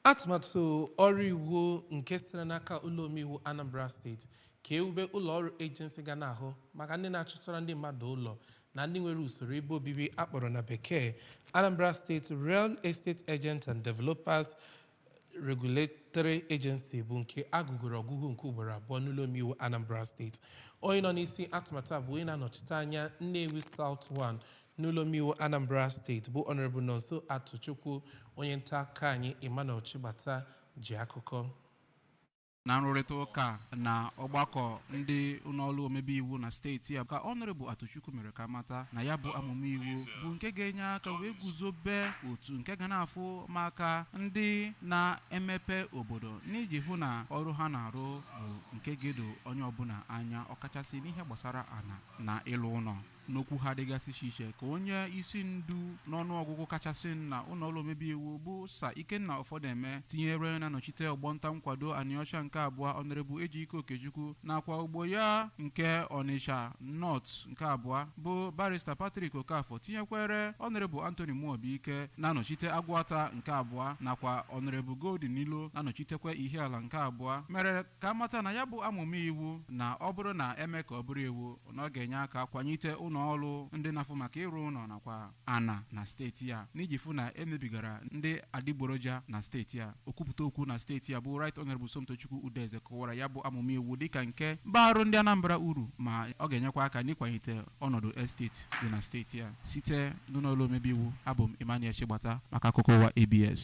Atụmatụ ọrụ iwu nke sitere n'aka ụlọ omeiwu Anambra steeti ka ewube ụlọ ọrụ agency ga na-ahụ maka ndị na-achọtara ndị mmadụ ụlọ na ndị nwere usoro ebe obibi akpọrọ na bekee Anambra State Real Estate Agent and Developers Regulatory Agency bụ nke agụgoro ọgụgụ nke ugboro abụọ n'ụlọ omeiwu Anambra steeti. Onye nọ n'isi atụmatụ a bụ onye na-anọchite anya Nnewi South 1 n'ụlọ omeiwu Anambra steeti bụ Honorable Nonso Atuchukwu, onye nta aka anyị Emmanuel Chigbata ji akụkọ. Na nrụrịta ụka na ọgbakọ ndị ụlọọrụ omebe iwu na steeti ya ka Honorable Atuchukwu mere ka mata na ya bụ amụma iwu bụ nke ga-enye aka wee guzobe otu nke ga na-afụ maka ndị na-emepe obodo n'iji hụ na ọrụ ha na-arụ bụ nke ga-edo onye ọbụla anya ọkachasị n'ihe gbasara ana na ịlụ ụlọ. N'okwu ha dịgasị iche ka onye isi ndu n'ọnụọgụgụ kachasị na ụlọọrụ omebe iwu bụ Sa Ikenna Ọfọdeme tinyere na-anọchite ọgbọnta nkwado Anịọcha nke abụọ Honorable Ejike Okechukwu nakwa ugbo ya nke Onitsha North nke abụọ bụ Barrister Patrick Okafọ tinyekwere Honorable Anthony Muobike na-anọchite Agwata nke abụọ nakwa Honorable Golden Nilo na-anọchitekwa Ihiala nke abụọ mere ka mata na ya bụ amụma iwu na ọ bụrụ na eme ka ọ bụrụ iwu na ọ ga-enye aka kwanyite ụlọ ọrụ ndị na-afụ maka ịrụ ụlọ nakwa ana na steeti ya n'iji fụ na emebigara ndị adịgboroja na steeti ya. Okwupụta okwu na steeti ya bụ Right Honorable Somtochukwu Udeze kọwara ya bụ amụma iwu dịka nke barụ ndị Anambra uru ma ọ ga-enyekwa aka n'ịkwanyite ọnọdụ esteti dị na steeti ya. Site n'ụlọ omebe iwu, abụ m Emmanuel Chigbata maka akụkọ ụwa ABS.